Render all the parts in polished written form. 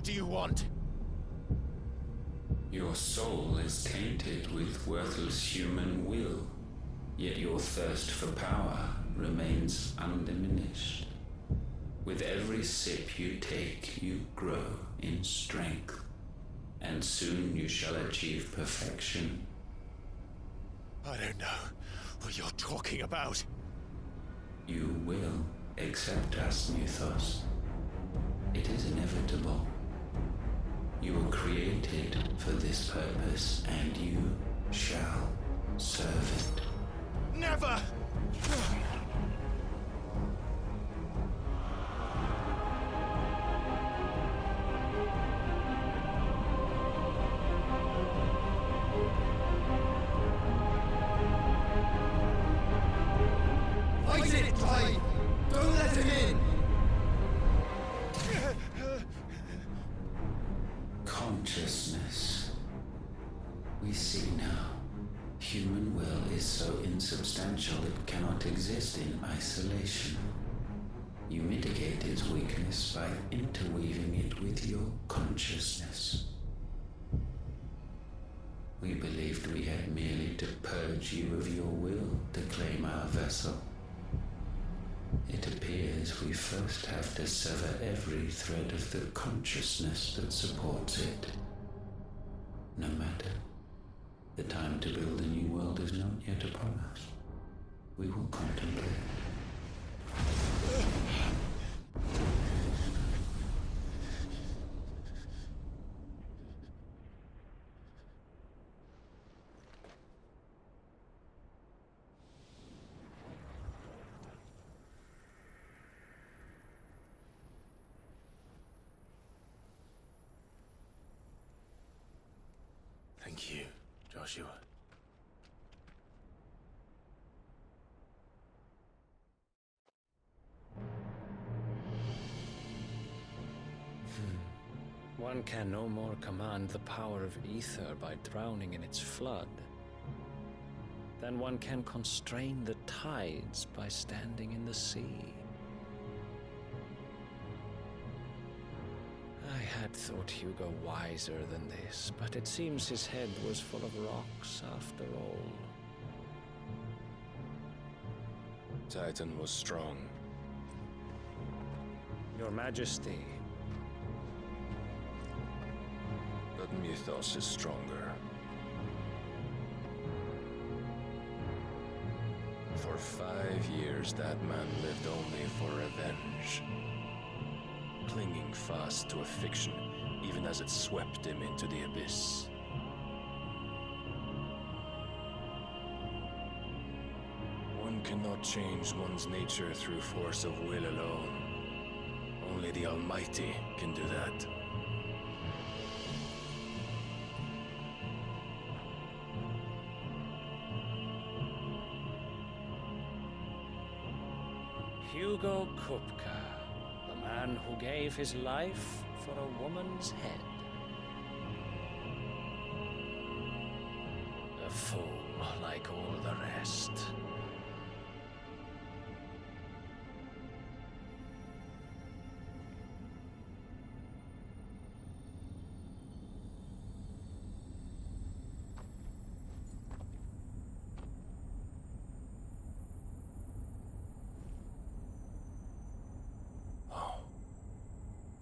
What do you want? Your soul is tainted with worthless human will, yet your thirst for power remains undiminished. With every sip you take, you grow in strength, and soon you shall achieve perfection. I don't know what you're talking about. You will accept us, Muthos. It is inevitable. You were created for this purpose, and you shall serve it. Never! Fight it, Clive! Don't let him in! Consciousness. We see now. Human will is so insubstantial it cannot exist in isolation. You mitigate its weakness by interweaving it with your consciousness. We believed we had merely to purge you of your will to claim our vessel. It appears we first have to sever every thread of the consciousness that supports it. No matter. The time to build a new world is not yet upon us. We will contemplate. Thank you, Joshua. One can no more command the power of ether by drowning in its flood than one can constrain the tides by standing in the sea. I had thought Hugo wiser than this, but it seems his head was full of rocks after all. Titan was strong. Your Majesty. But Mythos is stronger. For 5 years, that man lived only for revenge. Clinging fast to a fiction, even as it swept him into the abyss. One cannot change one's nature through force of will alone. Only the Almighty can do that. Hugo Kupka, the man who gave his life for a woman's head. A fool like all the rest.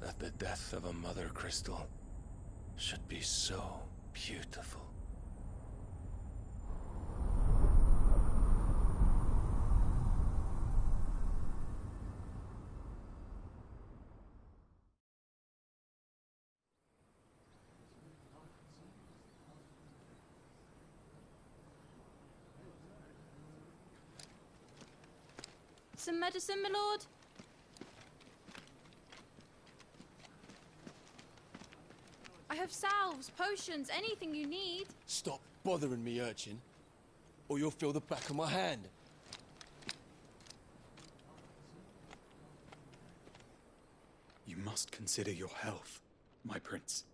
That the death of a mothercrystal should be so beautiful. Some medicine, my lord? I have salves, potions, anything you need. Stop bothering me, urchin, or you'll feel the back of my hand. You must consider your health, my prince.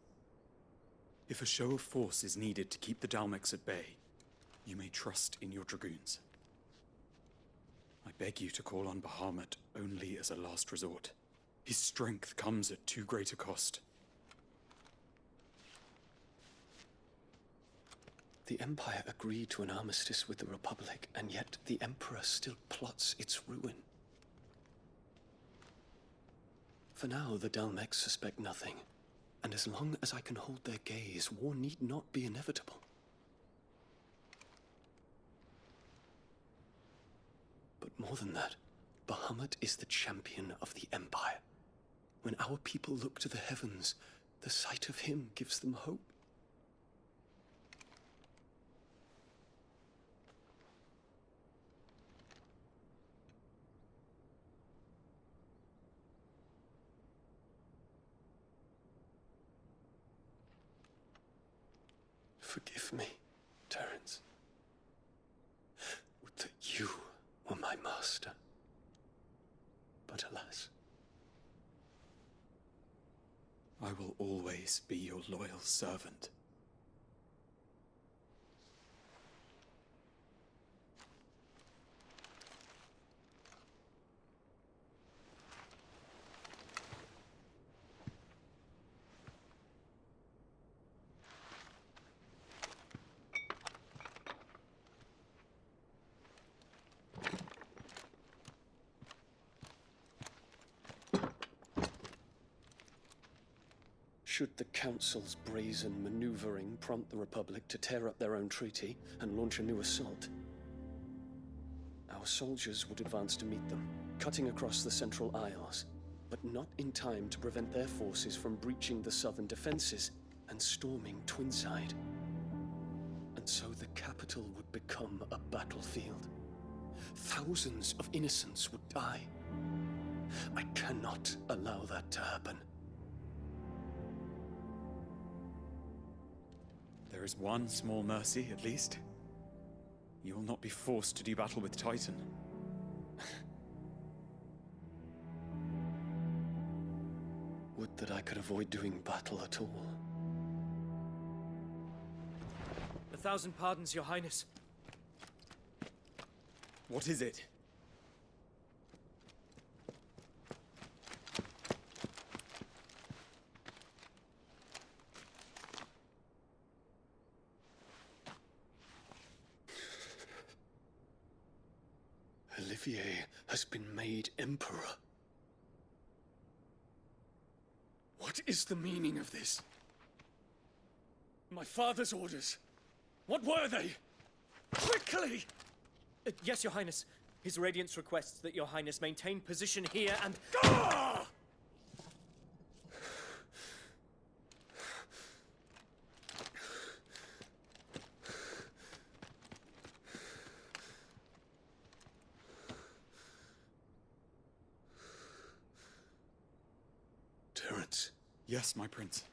If a show of force is needed to keep the Dalmex at bay, you may trust in your dragoons. I beg you to call on Bahamut only as a last resort. His strength comes at too great a cost. The Empire agreed to an armistice with the Republic, and yet the Emperor still plots its ruin. For now, the Dalmex suspect nothing, and as long as I can hold their gaze, war need not be inevitable. But more than that, Bahamut is the champion of the Empire. When our people look to the heavens, the sight of him gives them hope. Forgive me, Terence. Would that you were my master. But alas. I will always be your loyal servant. Should the Council's brazen maneuvering prompt the Republic to tear up their own treaty and launch a new assault, our soldiers would advance to meet them, cutting across the Central Isles, but not in time to prevent their forces from breaching the southern defenses and storming Twinside. And so the capital would become a battlefield. Thousands of innocents would die. I cannot allow that to happen. There is one small mercy, at least. You will not be forced to do battle with Titan. Would that I could avoid doing battle at all. 1,000 pardons, Your Highness. What is it? Olivier has been made Emperor. What is the meaning of this? My father's orders. What were they? Quickly! Yes, Your Highness. His Radiance requests that Your Highness maintain position here and... Ah! Terence. Yes, my prince.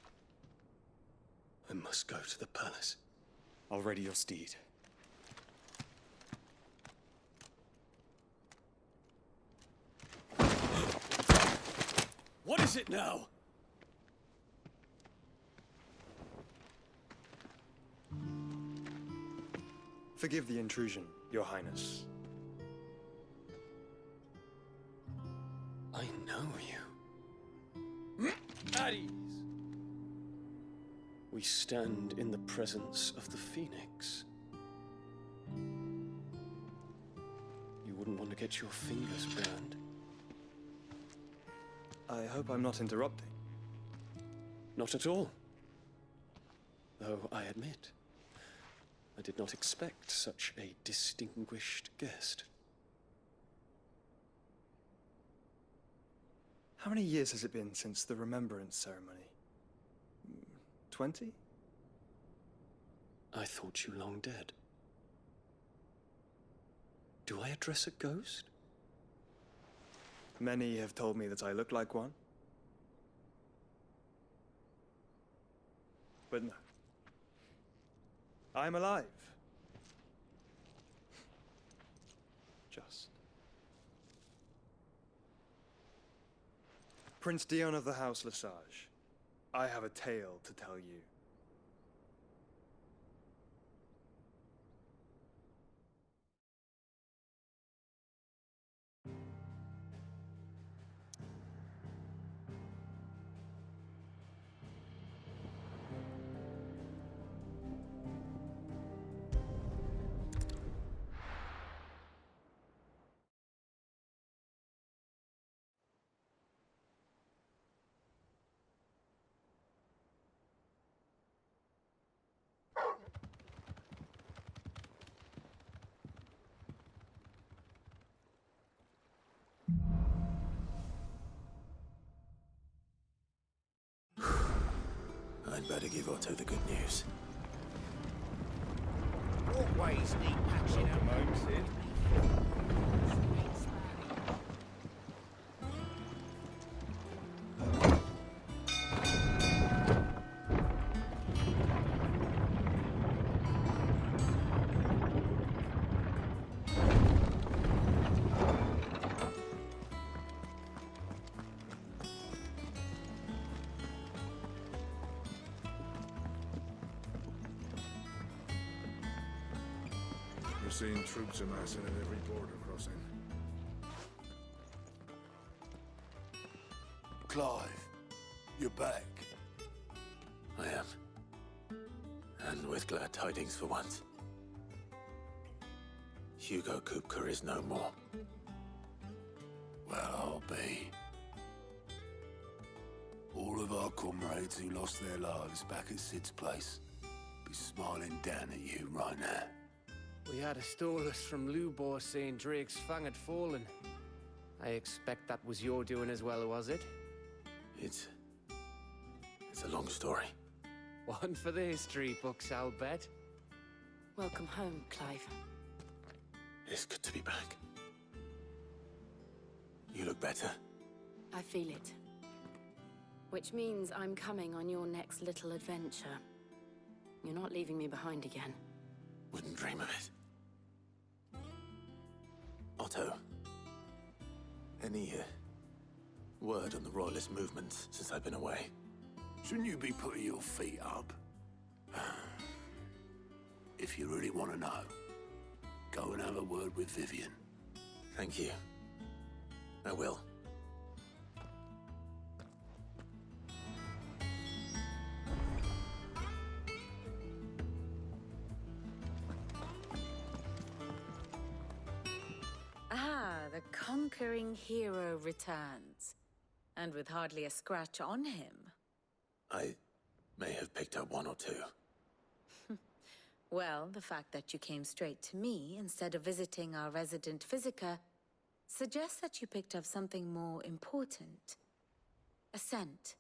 I must go to the palace. I'll ready your steed. What is it now? Forgive the intrusion, Your Highness. I know you. At ease. We stand in the presence of the Phoenix. You wouldn't want to get your fingers burned. I hope I'm not interrupting. Not at all. Though I admit, I did not expect such a distinguished guest. How many years has it been since the Remembrance ceremony? 20? I thought you long dead. Do I address a ghost? Many have told me that I look like one. But no. I'm alive. Just. Prince Dion of the House Lesage, I have a tale to tell you. I'd better give Otto the good news. Walkways need patching up. Home, Sid. We're seeing troops amassing at every border crossing. Clive, you're back. I am. And with glad tidings for once. Hugo Kupka is no more. Well, I'll be. All of our comrades who lost their lives back at Sid's place be smiling down at you right now. We had a stolus from Lubor saying Drake's fang had fallen. I expect that was your doing as well, was it? It's a long story. One for the history books, I'll bet. Welcome home, Clive. It's good to be back. You look better. I feel it. Which means I'm coming on your next little adventure. You're not leaving me behind again. Wouldn't dream of it. Otto, any word on the Royalist movements since I've been away? Shouldn't you be putting your feet up? If you really want to know, go and have a word with Vivian. Thank you. I will. The conquering hero returns. And with hardly a scratch on him. I may have picked up one or two. Well, the fact that you came straight to me instead of visiting our resident physiker suggests that you picked up something more important. A scent.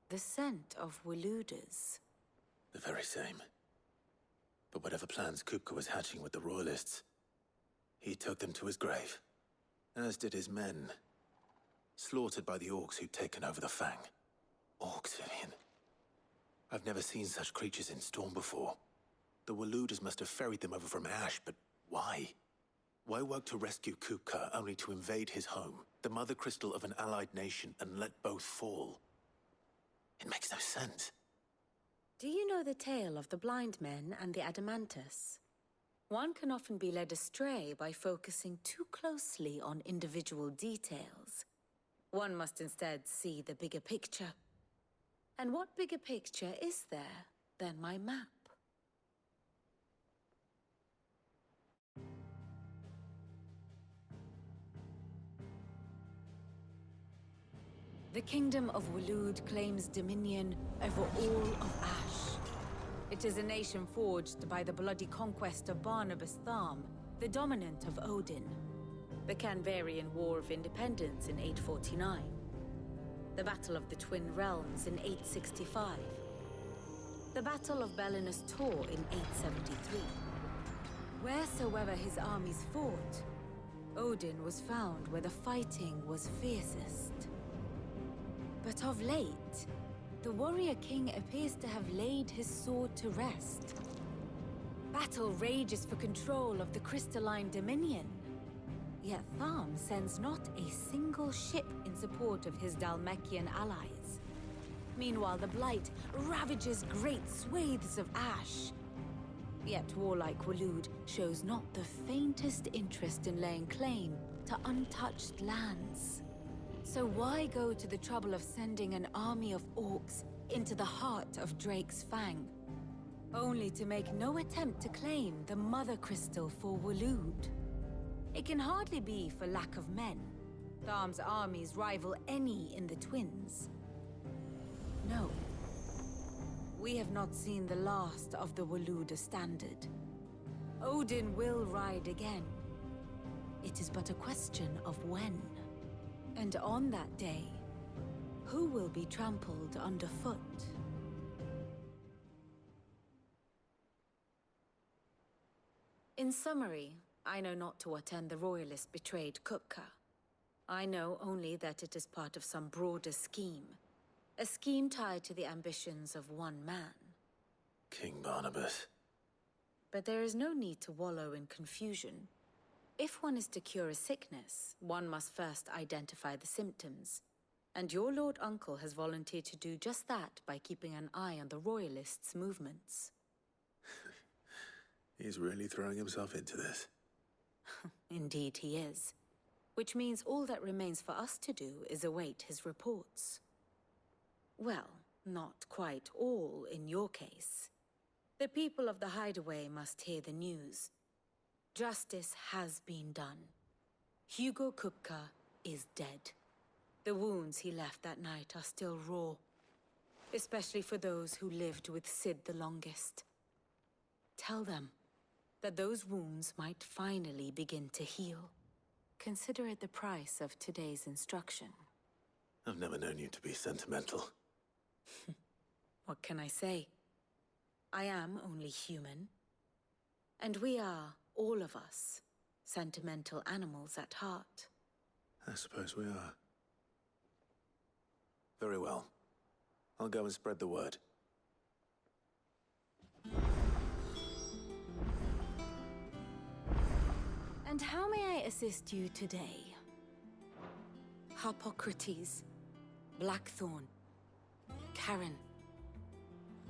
The scent of Waludas. The very same. But whatever plans Kupka was hatching with the Royalists, he took them to his grave. As did his men. Slaughtered by the orcs who'd taken over the Fang. Orcs, Vivian. I've never seen such creatures in Storm before. The Waludas must have ferried them over from Ash, but why? Why work to rescue Kupka only to invade his home, the mother crystal of an allied nation, and let both fall? It makes no sense. Do you know the tale of the blind men and the Adamantus? One can often be led astray by focusing too closely on individual details. One must instead see the bigger picture. And what bigger picture is there than my map? The Kingdom of Waloed claims dominion over all of Ash. It is a nation forged by the bloody conquest of Barnabas Tharm, the dominant of Odin. The Canvarian War of Independence in 849. The Battle of the Twin Realms in 865. The Battle of Belinus Tor in 873. Wheresoever his armies fought, Odin was found where the fighting was fiercest. But of late, the warrior king appears to have laid his sword to rest. Battle rages for control of the crystalline dominion. Yet Tharm sends not a single ship in support of his Dhalmekian allies. Meanwhile, the Blight ravages great swathes of Ash. Yet warlike Waloed shows not the faintest interest in laying claim to untouched lands. So why go to the trouble of sending an army of orcs into the heart of Drake's Fang, only to make no attempt to claim the mother crystal for Waloed? It can hardly be for lack of men. Tharm's armies rival any in the Twins. No. We have not seen the last of the Waluda standard. Odin will ride again. It is but a question of when. And on that day, who will be trampled underfoot? In summary, I know not to what end the Royalists betrayed Kupka. I know only that it is part of some broader scheme. A scheme tied to the ambitions of one man. King Barnabas. But there is no need to wallow in confusion. If one is to cure a sickness, one must first identify the symptoms. And your Lord Uncle has volunteered to do just that by keeping an eye on the Royalists' movements. He's really throwing himself into this. Indeed he is. Which means all that remains for us to do is await his reports. Well, not quite all in your case. The people of the Hideaway must hear the news. Justice has been done. Hugo Kupka is dead. The wounds he left that night are still raw, especially for those who lived with Sid the longest. Tell them that those wounds might finally begin to heal. Consider it the price of today's instruction. I've never known you to be sentimental. What can I say? I am only human. And we are, all of us, sentimental animals at heart. I suppose we are. Very well. I'll go and spread the word. And how may I assist you today? Harpocrates, Blackthorn, Karen.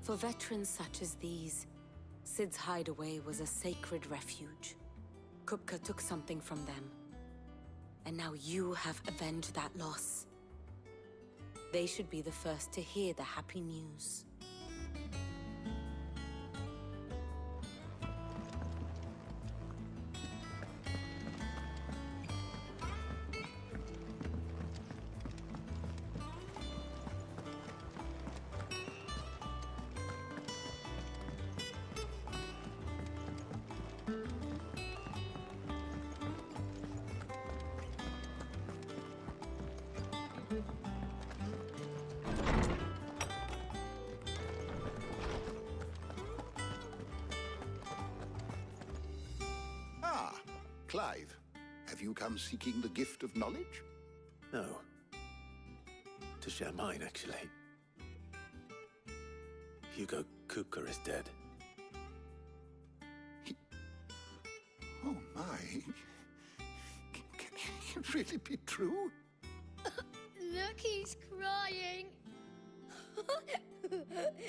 For veterans such as these, Sid's Hideaway was a sacred refuge. Kupka took something from them, and now you have avenged that loss. They should be the first to hear the happy news. Clive, have you come seeking the gift of knowledge? No. To share mine, actually. Hugo Kupka is dead. Oh my. Can it really be true? Look, he's crying.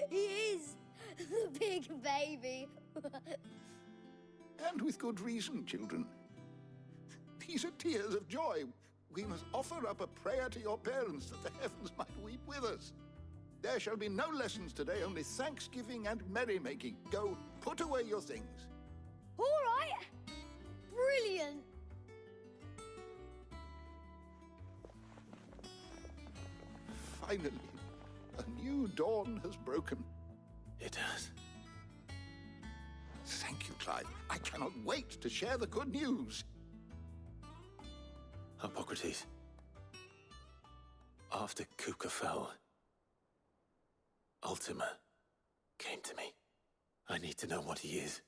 He is. The big baby. And with good reason, children. These are tears of joy. We must offer up a prayer to your parents that the heavens might weep with us. There shall be no lessons today, only thanksgiving and merrymaking. Go, put away your things. All right. Brilliant. Finally, a new dawn has broken. It has. Thank you, Clive. I cannot wait to share the good news. Hippocrates. After Kupka fell, Ultima came to me. I need to know what he is.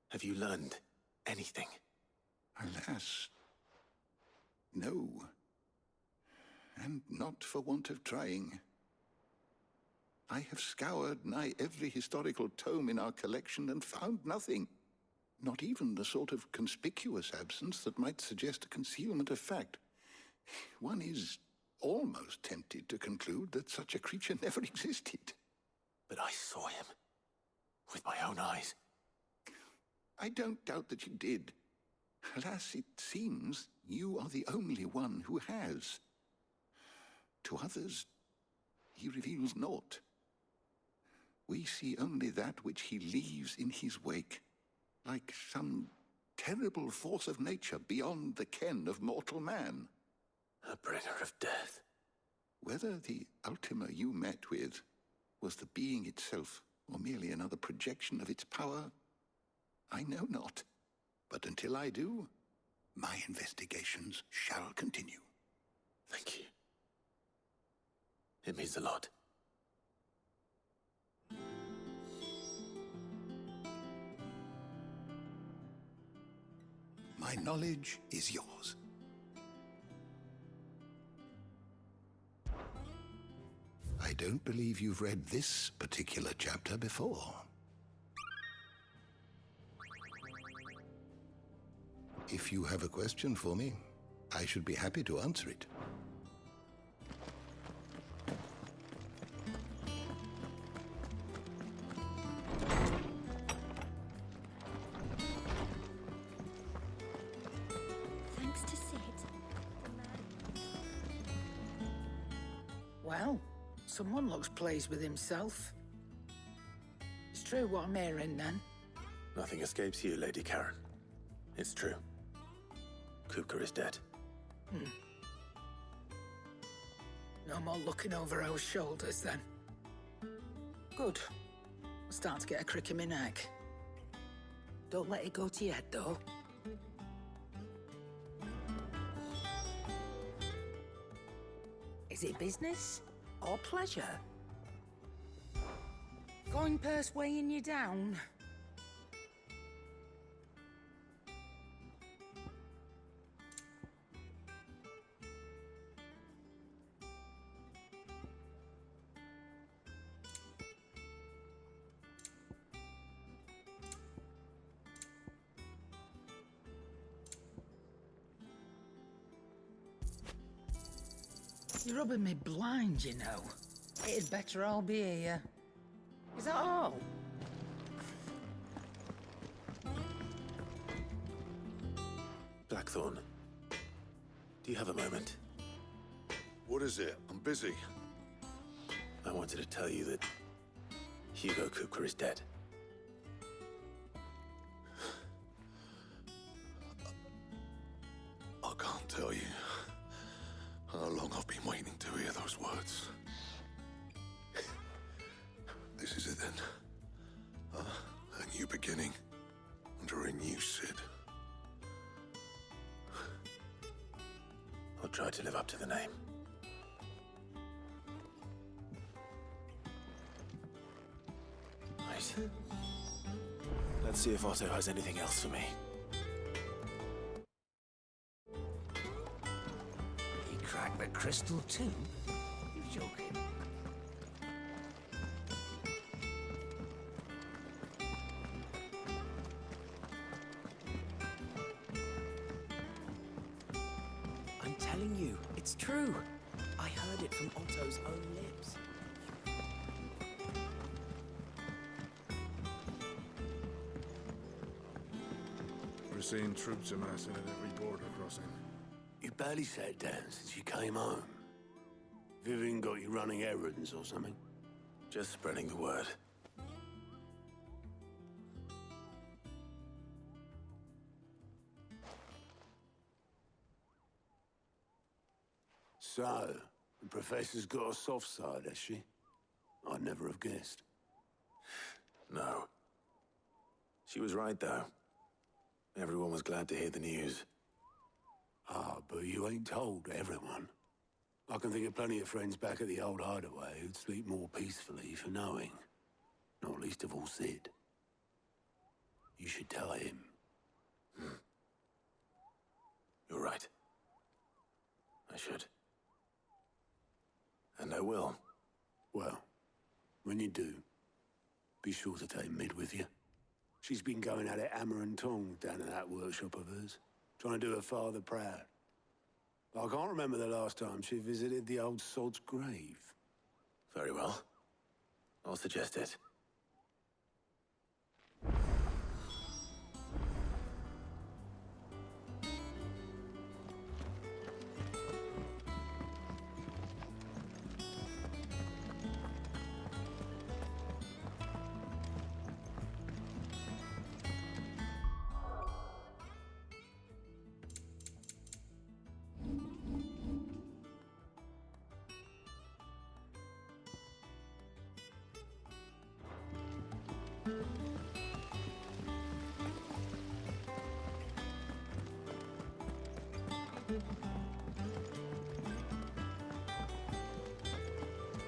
Have you learned anything? Alas, no. And not for want of trying. I have scoured nigh every historical tome in our collection and found nothing. Not even the sort of conspicuous absence that might suggest a concealment of fact. One is almost tempted to conclude that such a creature never existed. But I saw him. With my own eyes. I don't doubt that you did. Alas, it seems you are the only one who has. To others, he reveals naught. We see only that which he leaves in his wake, like some terrible force of nature beyond the ken of mortal man. A bringer of death. Whether the Ultima you met with was the being itself, or merely another projection of its power, I know not. But until I do, my investigations shall continue. Thank you. It means a lot. knowledge is yours. I don't believe you've read this particular chapter before. If you have a question for me, I should be happy to answer it. Thanks to Sid. Well, someone looks pleased with himself. It's true what I'm hearing, then. Nothing escapes you, Lady Karen. It's true. Kupka is dead. No more looking over our shoulders, then. Good. I'm starting to get a crick in my neck. Don't let it go to your head, though. Is it business or pleasure? Coin purse weighing you down? You're rubbing me blind, you know. It'd better all be here. Is that all? Blackthorn, do you have a moment? What is it? I'm busy. I wanted to tell you that Hugo Kupka is dead. I can't tell you how long I've been waiting to hear those words. This is it then. A new beginning under a new Sid. I'll try to live up to the name. Right. Let's see if Otto has anything else for me. He cracked the crystal too? You're joking. I'm telling you, it's true. I heard it from Otto's own lips. We're seeing troops amassing at every border crossing. You barely sat down since you came home. Vivian got you running errands or something? Just spreading the word. So, the Professor's got a soft side, has she? I'd never have guessed. No. She was right, though. Everyone was glad to hear the news. Ah, but you ain't told everyone. I can think of plenty of friends back at the old hideaway who'd sleep more peacefully for knowing. Not least of all Sid. You should tell him. You're right. I should. And I will. Well, when you do, be sure to take Mid with you. She's been going at it hammer and tongs down in that workshop of hers, trying to do her father proud. I can't remember the last time she visited the old sod's grave. Very well. I'll suggest it.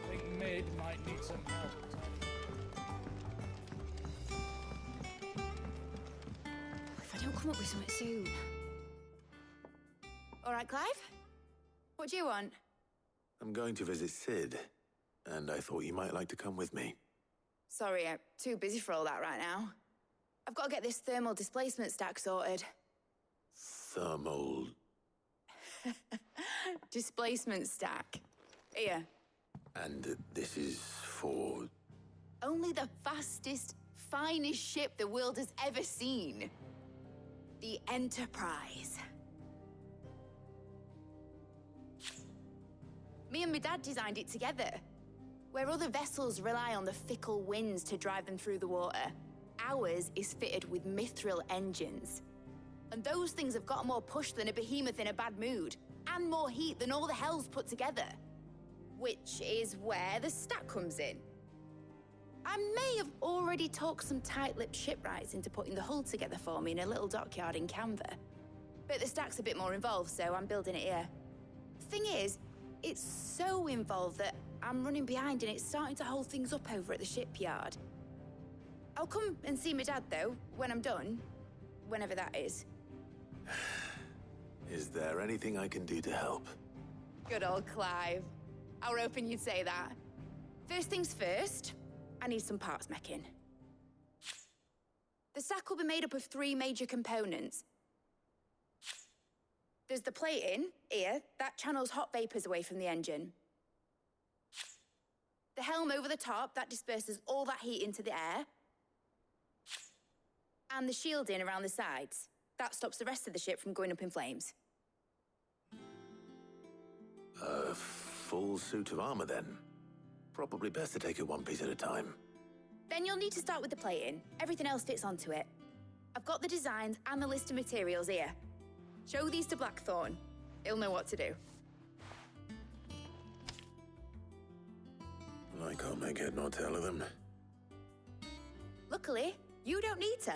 Think Mid might need some help. If I don't come up with something soon. right, Clive? What do you want? I'm going to visit Sid, and I thought you might like to come with me. Sorry, I'm too busy for all that right now. I've got to get this thermal displacement stack sorted. Thermal... Displacement stack. Here. And this is for... Only the fastest, finest ship the world has ever seen. The Enterprise. Me and my dad designed it together. Where other vessels rely on the fickle winds to drive them through the water, ours is fitted with mithril engines. And those things have got more push than a behemoth in a bad mood, and more heat than all the hells put together. Which is where the stack comes in. I may have already talked some tight-lipped shipwrights into putting the hull together for me in a little dockyard in Canva. But the stack's a bit more involved, so I'm building it here. Thing is, it's so involved that I'm running behind and it's starting to hold things up over at the shipyard. I'll come and see my dad, though, when I'm done. Whenever that is. Is there anything I can do to help? Good old Clive. I were hoping you'd say that. First things first, I need some parts meching. The stack will be made up of 3 major components. There's the plating, here, that channels hot vapors away from the engine. The helm over the top, that disperses all that heat into the air. And the shielding around the sides. That stops the rest of the ship from going up in flames. A full suit of armor, then. Probably best to take it one piece at a time. Then you'll need to start with the plating. Everything else fits onto it. I've got the designs and the list of materials here. Show these to Blackthorn. He'll know what to do. I can't make head nor tail of them. Luckily, you don't need to.